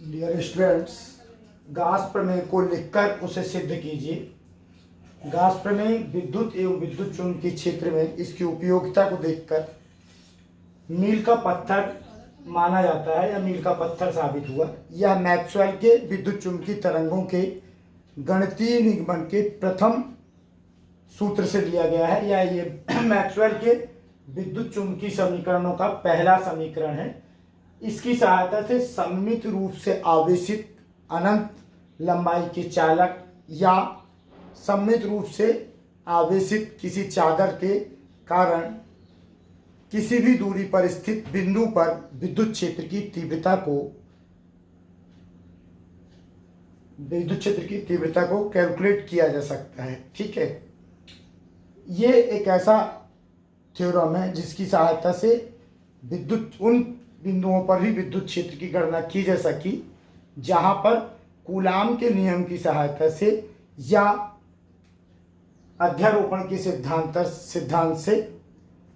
Dear students, Gauss प्रमेय को लिखकर उसे सिद्ध कीजिए। गाउस प्रमेय विद्युत एवं विद्युत चुंबकीय क्षेत्र में इसकी उपयोगिता को देखकर मील का पत्थर माना जाता है या मील का पत्थर साबित हुआ। यह मैक्सवेल के विद्युत चुंबकीय तरंगों के गणितीय निगमन के प्रथम सूत्र से लिया गया है, या ये मैक्सवेल के विद्युत चुंबकीय समीकरणों का पहला समीकरण है। इसकी सहायता से सममित रूप से आवेशित अनंत लंबाई के चालक या सममित रूप से आवेशित किसी चादर के कारण किसी भी दूरी पर स्थित बिंदु पर विद्युत क्षेत्र की तीव्रता को कैलकुलेट किया जा सकता है। ठीक है, ये एक ऐसा थ्योरम है जिसकी सहायता से विद्युत उन बिंदुओं पर भी विद्युत क्षेत्र की गणना की जा सकी जहां पर कूलाम के नियम की सहायता से या अध्यारोपण के सिद्धांत से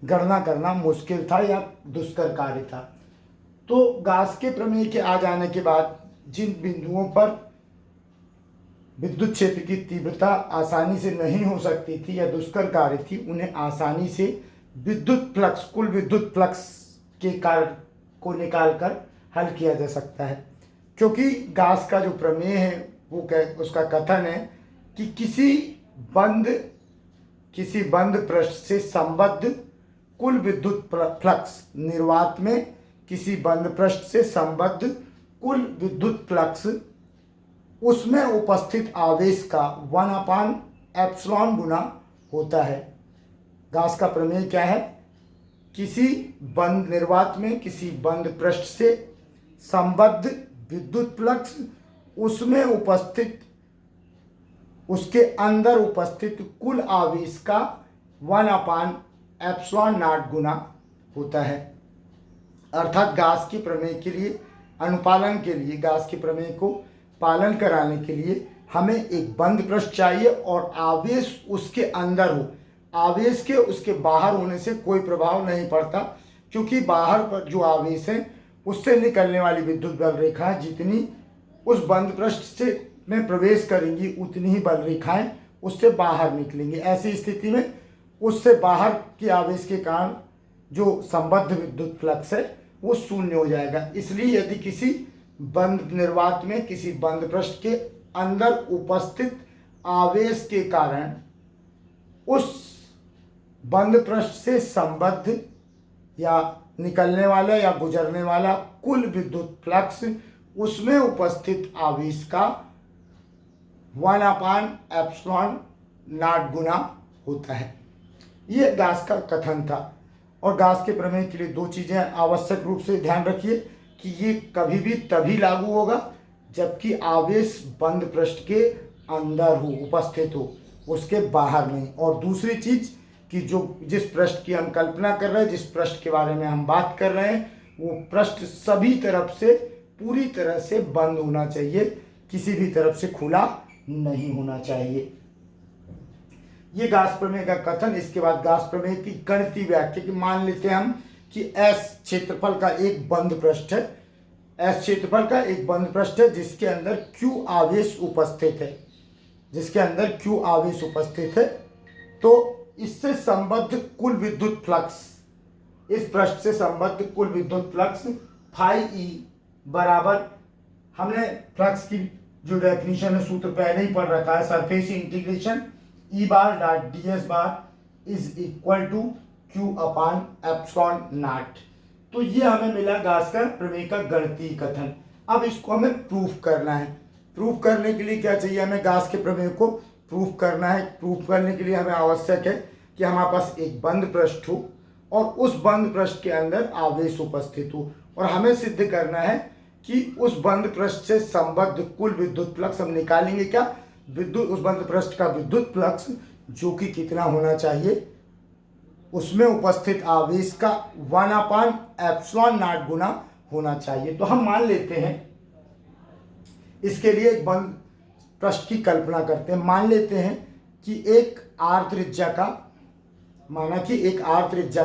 गणना करना मुश्किल था या दुष्कर कार्य था। तो गाउस के प्रमेय के आ जाने के बाद जिन बिंदुओं पर विद्युत क्षेत्र की तीव्रता आसानी से नहीं हो सकती थी या दुष्कर कार्य थी, उन्हें आसानी से कुल विद्युत फ्लक्स के कार्य को निकालकर हल किया जा सकता है। क्योंकि गाउस का जो प्रमेय है वो उसका कथन है कि किसी बंद पृष्ठ से संबद्ध कुल विद्युत फ्लक्स निर्वात में किसी बंद पृष्ठ से संबद्ध कुल विद्युत फ्लक्स उसमें उपस्थित आवेश का 1/एप्सिलॉन गुना होता है। गाउस का प्रमेय क्या है? किसी बंद निर्वात में किसी बंद पृष्ठ से संबद्ध विद्युत फ्लक्स उसमें उपस्थित उसके अंदर उपस्थित कुल आवेश का 1/एप्सिलॉन गुना होता है। अर्थात गाउस के प्रमेय के लिए अनुपालन के लिए, गाउस के प्रमेय को पालन कराने के लिए हमें एक बंद पृष्ठ चाहिए और आवेश उसके अंदर हो। आवेश के उसके बाहर होने से कोई प्रभाव नहीं पड़ता, क्योंकि बाहर पर जो आवेश है उससे निकलने वाली विद्युत बल रेखाएं जितनी उस बंद पृष्ठ से में प्रवेश करेंगी उतनी ही बल रेखाएं उससे बाहर निकलेंगी। ऐसी स्थिति में उससे बाहर के आवेश के कारण जो संबद्ध विद्युत फ्लक्स है वो शून्य हो जाएगा। इसलिए यदि किसी बंद निर्वात में किसी बंद पृष्ठ के अंदर उपस्थित आवेश के कारण उस बंद पृष्ठ से संबद्ध या निकलने वाला या गुजरने वाला कुल विद्युत फ्लक्स उसमें उपस्थित आवेश का 1/एप्सिलॉन गुना होता है। ये गाउस का कथन था। और गाउस के प्रमेय के लिए दो चीज़ें आवश्यक रूप से ध्यान रखिए कि ये कभी भी तभी लागू होगा जबकि आवेश बंद पृष्ठ के अंदर हो, उपस्थित हो, उसके बाहर नहीं। और दूसरी चीज़ कि जिस पृष्ठ की हम कल्पना कर रहे हैं, जिस पृष्ठ के बारे में हम बात कर रहे हैं, वो पृष्ठ सभी तरफ से पूरी तरह से बंद होना चाहिए, किसी भी तरफ से खुला नहीं होना चाहिए। ये गाउस प्रमेय का कथन। इसके बाद गाउस प्रमेय की गणितीय व्याख्या की मान लेते हैं हम कि S क्षेत्रफल का एक बंद पृष्ठ है। S क्षेत्रफल का एक बंद पृष्ठ है जिसके अंदर Q आवेश उपस्थित है। तो इससे संबद्ध कुल विद्युत फ्लक्स, इस पृष्ठ से संबद्ध कुल विद्युत फ्लक्स फाई ई बराबर, हमने फ्लक्स की जो डेफिनेशन है सूत्र पहले ही पढ़ रखा है, surface integration E bar dot ds bar is equal to Q/एप्सिलॉन। तो ये हमें मिला गाउस का प्रमेय का गणितीय कथन। अब इसको हमें प्रूफ करना है। प्रूफ करने के लिए क्या चाहिए? हमें गाउस के प्रमेय को प्रूफ करना है। प्रूफ करने के लिए हमें आवश्यक है कि हमारे पास एक बंद पृष्ठ हो और उस बंद पृष्ठ के अंदर आवेश उपस्थित हो, और हमें सिद्ध करना है कि उस बंद पृष्ठ से संबद्ध कुल विद्युत फ्लक्स हम निकालेंगे क्या? उस बंद पृष्ठ का विद्युत फ्लक्स जो कि कितना होना चाहिए, उसमें उपस्थित आवेश का 1/एप्सिलॉन गुना होना चाहिए। तो हम मान लेते हैं, इसके लिए एक बंद पृष्ठ की कल्पना करते हैं। मान लेते हैं कि एक आर त्रिज्या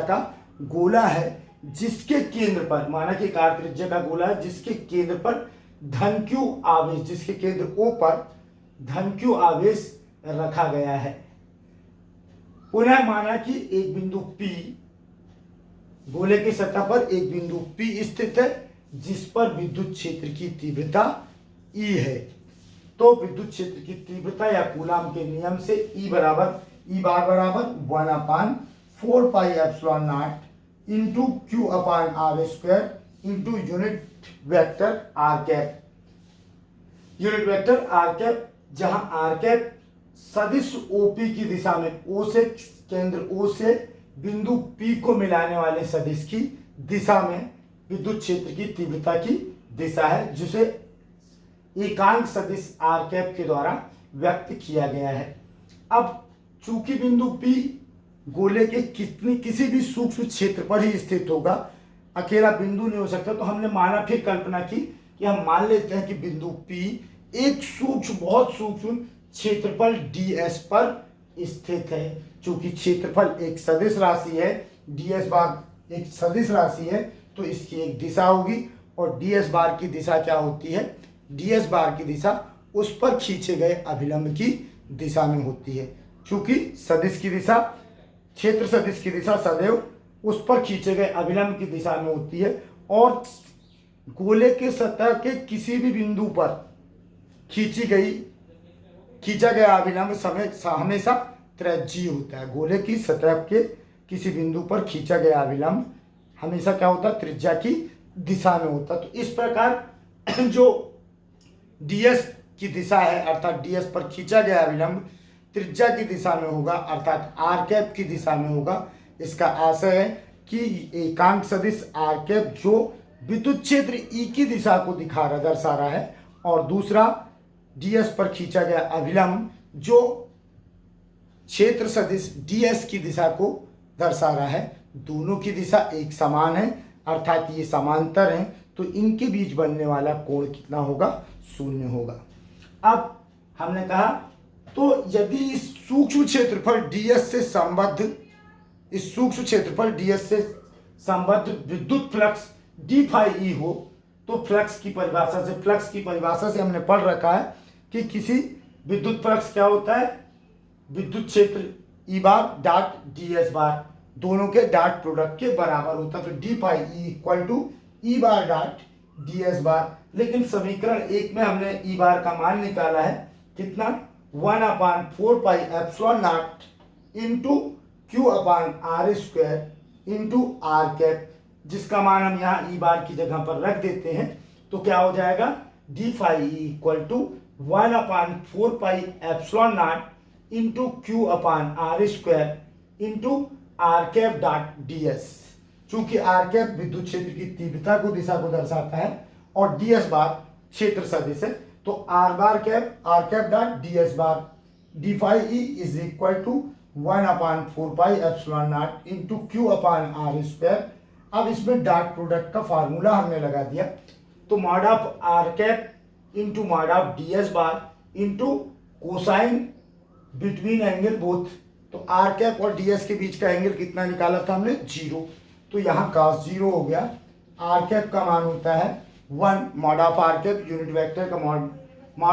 का गोला है जिसके केंद्र पर, माना कि एक आर त्रिज्या का गोला है जिसके केंद्र पर धन Q आवेश, जिसके केंद्र O पर धन Q आवेश रखा गया है। पुनः माना कि एक बिंदु P, गोले की सतह पर एक बिंदु P स्थित है जिस पर विद्युत क्षेत्र की तीव्रता E है। तो विद्युत क्षेत्र की तीव्रता या कूलाम के नियम से E बार बराबर 1/4 pi epsilon naught into Q upon R square into unit vector R cap. Unit vector R cap, जहां R कैप सदिश OP की दिशा में O से, केंद्र O से बिंदु P को मिलाने वाले सदिश की दिशा में विद्युत क्षेत्र की तीव्रता की दिशा है, जिसे एकांक सदिश R कैप के द्वारा व्यक्त किया गया है। अब चूंकि बिंदु P गोले के किसी भी सूक्ष्म क्षेत्र पर ही स्थित होगा, अकेला बिंदु नहीं हो सकता, तो हमने माना, फिर कल्पना की कि हम मान लेते हैं कि बिंदु P एक बहुत सूक्ष्म क्षेत्रफल ds पर स्थित है। चूंकि क्षेत्रफल एक सदिश राशि है, ds बार एक सदिश राशि है, तो इसकी एक दिशा होगी और ds बार की दिशा क्या होती है? ds बार की दिशा उस पर खींचे गए अभिलंब की दिशा में होती है। चूंकि सदिश की दिशा, क्षेत्र सदिश की दिशा सदैव उस पर खींचे गए अभिलंब की दिशा में होती है और गोले के सतह के किसी भी बिंदु पर खींचा गया अभिलंब हमेशा त्रिज्यीय होता है। गोले की सतह के किसी बिंदु पर खींचा गया अभिलंब हमेशा क्या होता है? त्रिज्या की दिशा में होता है। तो इस प्रकार जो ds की दिशा है, अर्थात ds पर खींचा गया अभिलंब त्रिज्या की दिशा में होगा, अर्थात r कैप की दिशा में होगा। इसका आशय है कि एकांक सदिश r कैप जो विद्युत क्षेत्र E की दिशा को दर्शा रहा है, और दूसरा ds पर खींचा गया अभिलंब जो क्षेत्र सदिश ds की दिशा को दर्शा रहा है, दोनों की दिशा एक समान है, अर्थात ये समांतर हैं, तो इनके बीच बनने वाला कोण कितना होगा? 0 होगा। अब हमने कहा, तो यदि इस सूक्ष्म क्षेत्रफल ds से संबद्ध विद्युत फ्लक्स d फाई E हो, तो फ्लक्स की परिभाषा से हमने पढ़ रखा है कि किसी विद्युत फ्लक्स क्या होता है? विद्युत क्षेत्र E बार डॉट ds बार दोनों के डॉट प्रोडक्ट के बराबर होता है। तो d phi E equal to E bar dot ds bar. लेकिन समीकरण 1 में हमने E बार का मान निकाला है, कितना? 1/4 pi epsilon naught into Q upon R square into R cap, जिसका मान हम यहाँ E बार की जगह पर रख देते हैं, तो क्या हो जाएगा? d phi E equal to 1/4 pi epsilon naught into Q upon R square into R cap dot ds। चूंकि R कैप विद्युत क्षेत्र की तीव्रता को, दिशा को दर्शाता है और ds बार क्षेत्र सदिश है, तो R cap dot ds bar d phi E is equal to 1/4 pi epsilon naught into Q upon R square. अब इसमें डॉट प्रोडक्ट का फार्मूला हमने लगा दिया, तो mod of R cap into mod of ds bar into cosine between angle both. तो R cap और ds के बीच का एंगल कितना निकाला था हमने? 0। तो यहाँ cos 0 हो गया। R कैप का मान होता है 1, mod of R cap, unit vector का मॉड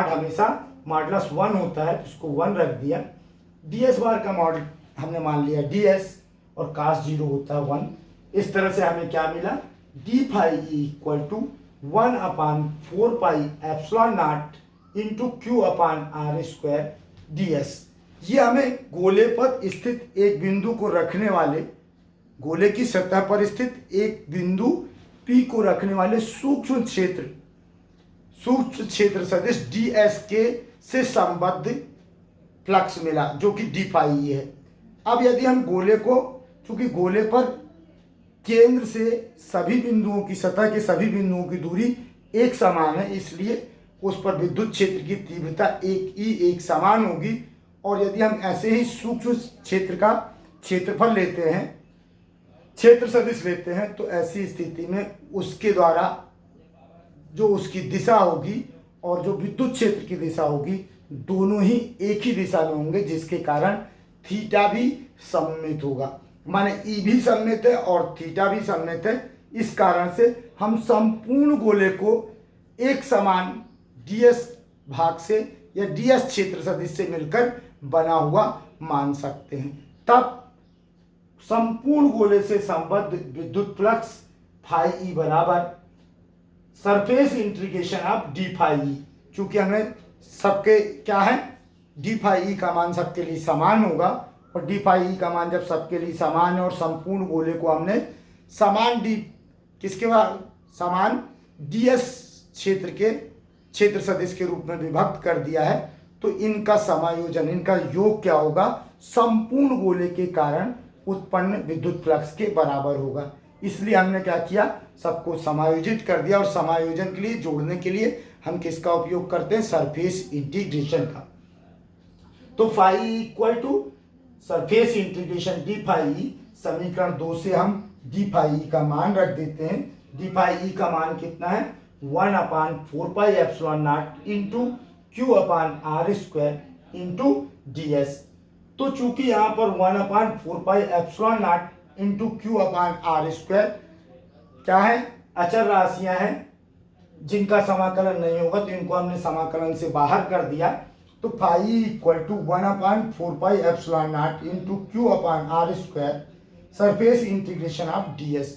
हमेशा मॉडुलस 1 होता है, इसको 1 रख दिया। ds बार का मॉड हमने मान लिया ds और cos 0 होता है 1। इस तरह से हमें क्या मिला? d phi E equal to 1/4 pi epsilon naught into Q upon R square ds। ये हमें गोले पर स्थित एक बिंदु को रखने वाले, गोले की सतह पर स्थित एक बिंदु P को रखने वाले सूक्ष्म क्षेत्र सदिश ds के से संबद्ध फ्लक्स मिला, जो कि d फाई E है। अब यदि हम गोले को, चूंकि गोले पर केंद्र से सभी बिंदुओं की, सतह के सभी बिंदुओं की दूरी एक समान है, इसलिए उस पर विद्युत क्षेत्र की तीव्रता एक समान होगी। और यदि हम ऐसे ही सूक्ष्म क्षेत्र का क्षेत्रफल लेते हैं, क्षेत्र सदिश लेते हैं, तो ऐसी स्थिति में उसके द्वारा जो उसकी दिशा होगी और जो विद्युत क्षेत्र की दिशा होगी, दोनों ही एक ही दिशा में होंगे, जिसके कारण थीटा भी सममित होगा। माने E भी सममित है और थीटा भी सममित है। इस कारण से हम संपूर्ण गोले को एक समान ds भाग से या ds क्षेत्र सदिश से मिलकर बना हुआ मान सकते हैं। तब संपूर्ण गोले से संबद्ध विद्युत फ्लक्स फाई ई बराबर surface integration of D phi E, चूंकि हमने सबके क्या है डी फाई ई का मान सबके लिए समान होगा, और डी फाई ई का मान जब सबके लिए समान है और संपूर्ण गोले को हमने समान डी किसके बाद समान ds क्षेत्र के क्षेत्र सदिश के रूप में विभक्त कर दिया है, तो इनका समायोजन, इनका योग क्या होगा, संपूर्ण गोले के कारण उत्पन्न विद्युत फ्लक्स के बराबर होगा। इसलिए हमने क्या किया, सबको समायोजित कर दिया, और समायोजन के लिए, जोड़ने के लिए हम किसका उपयोग करते हैं, सरफेस इंटीग्रेशन का। तो phi equal to surface integration D phi E, समीकरण 2 से हम डी फाई ई का मान रख देते हैं। डी फाई ई का मान कितना है, 1/4πε0 into Q upon R square into D S. तो चूंकि यहाँ पर 1/4πε0 into Q upon R square क्या है, अचर राशियां हैं जिनका समाकलन नहीं होगा, तो इनको हमने समाकलन से बाहर कर दिया। तो phi equal to 1/4πε0 into Q upon R square surface integration of ds।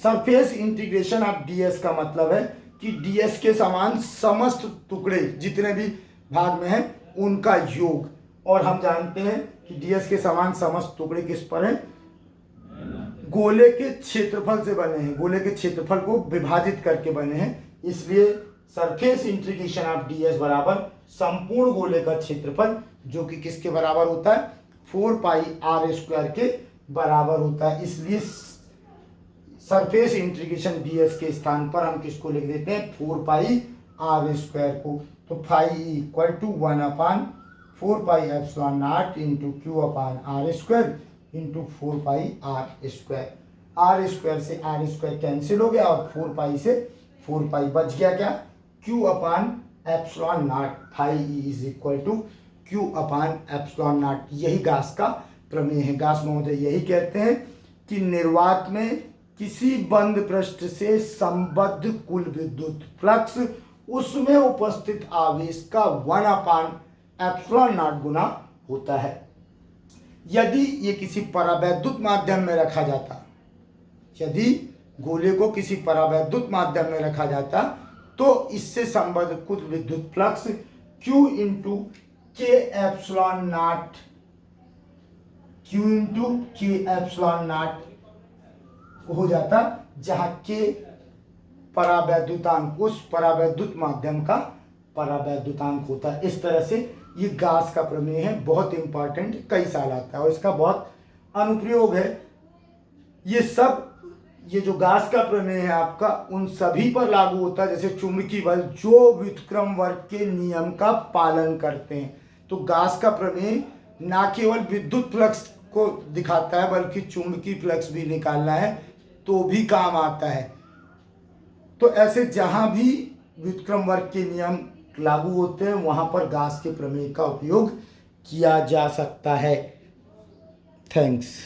Surface integration of ds का मतलब है कि ds के समान समस्त टुकड़े जितने भी भाग में हैं उनका योग, और हम जानते हैं कि ds के समान समस्त टुकड़े किस पर हैं, गोले के क्षेत्रफल से बने हैं, गोले के क्षेत्रफल को विभाजित करके बने हैं। इसलिए सरफेस इंटीग्रेशन ऑफ ds बराबर संपूर्ण गोले का क्षेत्रफल, जो कि किसके बराबर होता है, 4πr² के बराबर होता है। इसलिए सरफेस इंटीग्रेशन ds के स्थान पर हम किसको लिख देते हैं, 4πr² को। तो phi equal to 1/4πε0 into Q upon R square into 4πr²। R square से आर स्क्वायर कैंसिल हो गया, और 4π से 4π बच गया क्या, Q upon ε0। Phi is equal to Q upon ε0। यही गास का प्रमेय है। गास महोदय यही कहते हैं कि निर्वात में किसी बंद पृष्ठ से संबद्ध कुल विद्युत फ्लक्स उसमें उपस्थित आवेश का 1/ε0 गुना होता है। यदि ये किसी परावैद्युत माध्यम में रखा जाता, यदि गोले को किसी परावैद्युत माध्यम में रखा जाता, तो इससे संबद्ध कुल विद्युत फ्लक्स Q इंटू K∈0 हो जाता, जहां K परावैद्युतांक, उस परावैद्युत माध्यम का परावैद्युतांक होता है। इस तरह से ये गास का प्रमेय है, बहुत इंपॉर्टेंट, कई साल आता है और इसका बहुत अनुप्रयोग है। ये सब, ये जो गास का प्रमेय है आपका, उन सभी पर लागू होता है, जैसे चुंबकीय बल, जो व्युत्क्रम वर्ग के नियम का पालन करते हैं। तो गास का प्रमेय ना केवल विद्युत फ्लक्स को दिखाता है, बल्कि चुंबकीय फ्लक्स भी निकालना है तो भी काम आता है। तो ऐसे जहां भी व्युत्क्रम वर्ग के नियम लागू होते हैं, वहां पर गास के प्रमेय का उपयोग किया जा सकता है। थैंक्स।